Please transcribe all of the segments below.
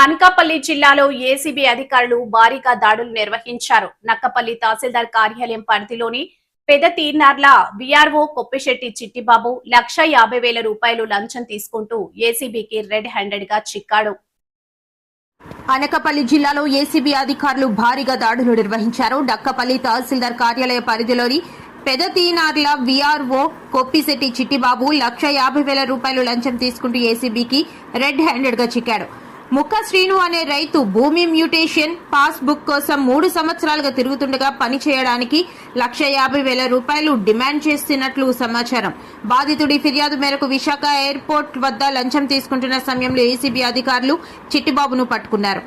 అనకాపల్లి జిల్లాలో ఏసీబీ అధికారులు భారీగా దాడులు నిర్వహించారు. నక్కపల్లి తహసీల్దార్ కార్యాలయం పరిధిలోని పెద తీర్నార్ల విఆర్ఓ కొప్పిశెట్టి చిట్టిబాబు 1,50,000 రూపాయలు లంచం తీసుకుంటూ ఏసీబీకి రెడ్ హ్యాండెడ్ గా చిక్కాడు. అనకాపల్లి జిల్లాలో ఏసీబీ అధికారులు భారీగా దాడులు నిర్వహించారు. నక్కపల్లి తహసీల్దార్ కార్యాలయ పరిధిలోని పెద తీనార్ల విఆర్ఓ కొప్పిశెట్టి చిట్టిబాబు 1,50,000 రూపాయలు లంచం తీసుకుంటూ ఏసీబీకి రెడ్ హ్యాండెడ్ గా చిక్కాడు. ముక్క శ్రీను అనే రైతు భూమి మ్యూటేషన్ పాస్ బుక్ కోసం 3 సంవత్సరాలుగా తిరుగుతుండగా పని చేయడానికి 1,50,000 రూపాయలు డిమాండ్ చేస్తున్నట్లు సమాచారం. బాధితుడి ఫిర్యాదు మేరకు విశాఖ ఎయిర్పోర్ట్ వద్ద లంచం తీసుకుంటున్న సమయంలో ఏసీబీ అధికారులు చిట్టిబాబును పట్టుకున్నారు.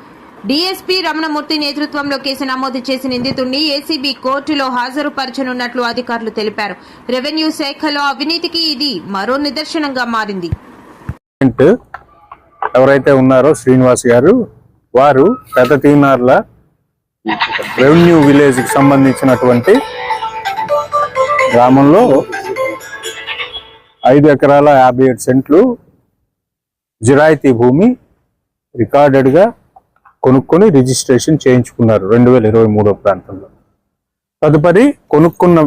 డీఎస్పీ రమణమూర్తి నేతృత్వంలో కేసు నమోదు చేసి నిందితుడిని ఏసీబీ కోర్టులో హాజరుపరచనున్నట్లు అధికారులు తెలిపారు. రెవెన్యూ శాఖలో అవినీతికి ఇది మరో నిదర్శనంగా మారింది. ఎవరైతే ఉన్నారో శ్రీనివాస్ గారు, వారు పెద్ద తీనార్ల రెవెన్యూ విలేజ్ కి సంబంధించినటువంటి గ్రామంలో 5 ఎకరాల 57 సెంట్లు జిరాయితీ భూమి రికార్డెడ్ గా కొనుక్కొని రిజిస్ట్రేషన్ చేయించుకున్నారు 2023 ప్రాంతంలో. తదుపరి కొనుక్కున్న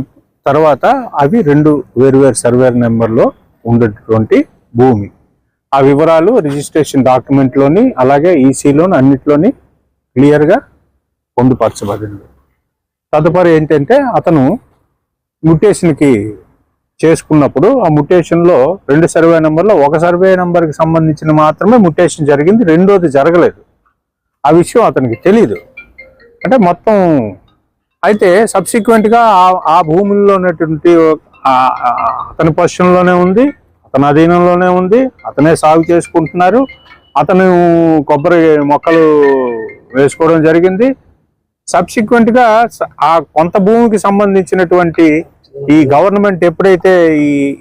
తర్వాత అవి 2 వేరువేరు సర్వే నెంబర్లో ఉండేటువంటి భూమి. ఆ వివరాలు రిజిస్ట్రేషన్ డాక్యుమెంట్లోని అలాగే ఈసీలోని అన్నిట్లోని క్లియర్గా పొందుపరచబడింది. తదుపరి ఏంటంటే అతను మ్యుటేషన్కి చేసుకున్నప్పుడు ఆ మ్యుటేషన్లో 2 సర్వే నెంబర్లో 1 సర్వే నెంబర్కి సంబంధించిన మాత్రమే మ్యుటేషన్ జరిగింది, రెండోది జరగలేదు. ఆ విషయం అతనికి తెలీదు. అంటే మొత్తం అయితే సబ్సిక్వెంట్గా ఆ భూముల్లో ఉన్నటువంటి అతని పొజిషన్లోనే ఉంది, అతని అధీనంలోనే ఉంది, అతనే సాగు చేసుకుంటున్నారు. అతను కొబ్బరి మొక్కలు వేసుకోవడం జరిగింది. సబ్సిక్వెంట్గా ఆ కొంత భూమికి సంబంధించినటువంటి ఈ గవర్నమెంట్ ఎప్పుడైతే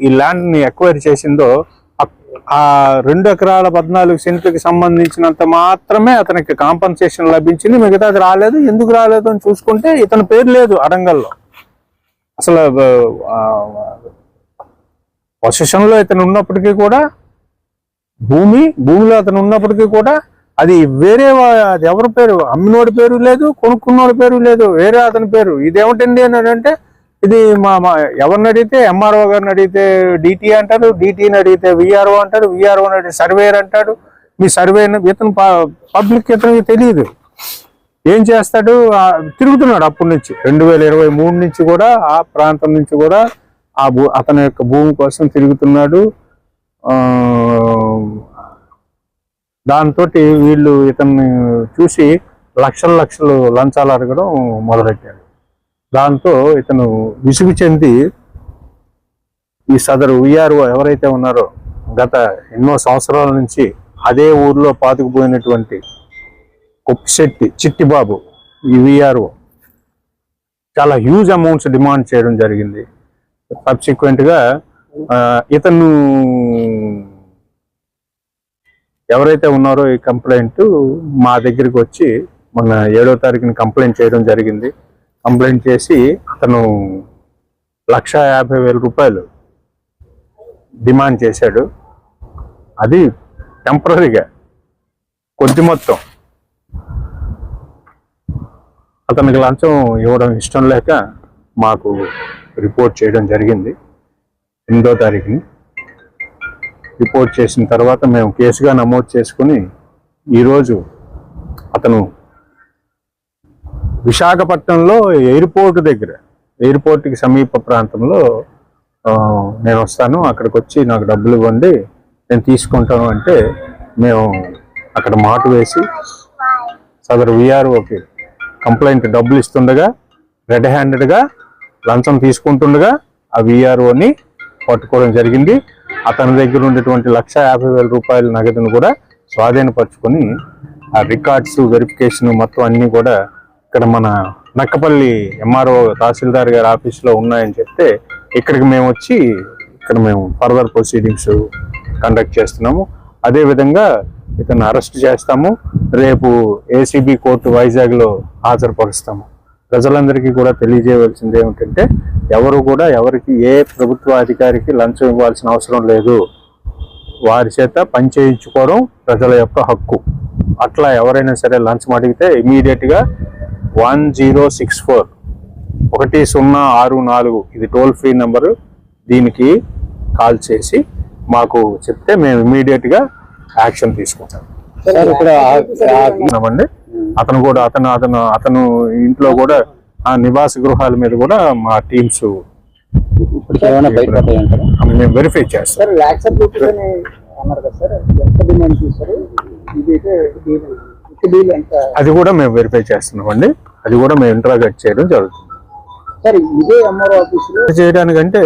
ఈ ల్యాండ్ని ఎక్వైర్ చేసిందో ఆ 2 ఎకరాల 14 సెంట్లకి సంబంధించినంత మాత్రమే అతనికి కాంపన్సేషన్ లభించింది, మిగతాది రాలేదు. ఎందుకు రాలేదు అని చూసుకుంటే ఇతని పేరు లేదు అడంగల్లో. అసలు పొజిషన్లో ఇతను ఉన్నప్పటికీ కూడా భూమిలో అతను ఉన్నప్పటికీ కూడా అది వేరే, అది ఎవరి పేరు, అమ్మినోడి పేరు లేదు, కొనుక్కున్నోడి పేరు లేదు, వేరే అతని పేరు. ఇదేమిటండి అని అంటే ఇది ఎవరిని అడిగితే ఎంఆర్ఓ గారిని అడిగితే డిటి అంటారు, డిటిని అడిగితే విఆర్ఓ అంటారు, విఆర్ఓని అడిగితే సర్వేయర్ అంటాడు. మీ సర్వే ఇతను పబ్లిక్ ఇతనికి తెలియదు. ఏం చేస్తాడు, తిరుగుతున్నాడు అప్పటి నుంచి 2023 నుంచి కూడా ఆ ప్రాంతం నుంచి కూడా అతని యొక్క భూమి కోసం తిరుగుతున్నాడు. దాంతో వీళ్ళు ఇతన్ని చూసి లక్షలు లంచాలు అడగడం మొదలెట్టాడు. దాంతో ఇతను విసుగు చెంది ఈ సదరు విఆర్ఓ ఎవరైతే ఉన్నారో గత ఎన్నో సంవత్సరాల నుంచి అదే ఊర్లో పాతుకుపోయినటువంటి కొప్పిశెట్టి చిట్టిబాబు, ఈ విఆర్ఓ చాలా హ్యూజ్ అమౌంట్స్ డిమాండ్ చేయడం జరిగింది. సబ్సిక్వెంట్గా ఇతను ఎవరైతే ఉన్నారో ఈ కంప్లైంట్ మా దగ్గరికి వచ్చి మొన్న 7వ తారీఖున కంప్లైంట్ చేయడం జరిగింది. కంప్లైంట్ చేసి అతను 1,50,000 రూపాయలు డిమాండ్ చేశాడు. అది టెంపరీగా కొద్ది మొత్తం. అతనికి లంచం ఇవ్వడం ఇష్టం లేక మాకు రిపోర్ట్ చేయడం జరిగింది. 8వ తారీఖుని రిపోర్ట్ చేసిన తర్వాత మేము కేసుగా నమోదు చేసుకుని ఈరోజు అతను విశాఖపట్నంలో ఎయిర్పోర్ట్కి సమీప ప్రాంతంలో నేను వస్తాను, అక్కడికి వచ్చి నాకు డబ్బులు ఇవ్వండి నేను తీసుకుంటాను అంటే మేము అక్కడ మాట వేసి సదరు విఆర్ఓకి కంప్లైంట్ డబ్బులు ఇస్తుండగా రెడ్ హ్యాండెడ్గా లంచం తీసుకుంటుండగా ఆ విఆర్ఓని పట్టుకోవడం జరిగింది. అతని దగ్గర ఉండేటువంటి 1,50,000 రూపాయల నగదును కూడా స్వాధీనపరుచుకొని ఆ రికార్డ్స్ వెరిఫికేషన్ మొత్తం అన్నీ కూడా ఇక్కడ మన నక్కపల్లి ఎంఆర్ఓ తహసీల్దార్ గారి ఆఫీస్లో ఉన్నాయని చెప్తే ఇక్కడికి మేము వచ్చి ఇక్కడ మేము ఫర్దర్ ప్రొసీడింగ్స్ కండక్ట్ చేస్తున్నాము. అదేవిధంగా ఇతను అరెస్ట్ చేస్తాము, రేపు ఏసీబీ కోర్టు వైజాగ్లో హాజరుపరుస్తాము. ప్రజలందరికీ కూడా తెలియజేయవలసింది ఏమిటంటే ఎవరు కూడా ఎవరికి ఏ ప్రభుత్వ అధికారికి లంచం ఇవ్వాల్సిన అవసరం లేదు. వారి చేత పని చేయించుకోవడం ప్రజల యొక్క హక్కు. అట్లా ఎవరైనా సరే లంచం అడిగితే ఇమీడియట్ గా 1064 1064 ఇది టోల్ ఫ్రీ నెంబరు. దీనికి కాల్ చేసి మాకు చెప్తే మేము ఇమీడియట్ గా యాక్షన్ తీసుకుంటాం. అండి అతను కూడా అతను ఇంట్లో కూడా ఆ నివాస గృహాల మీద కూడా మా టీమ్స్ మేము వెరిఫై చేస్తాం. అది కూడా మేము వెరిఫై చేస్తున్నామండి. అది కూడా మేము ఇంట్రాగేట్ చేయడం జరుగుతుంది. చేయడానికంటే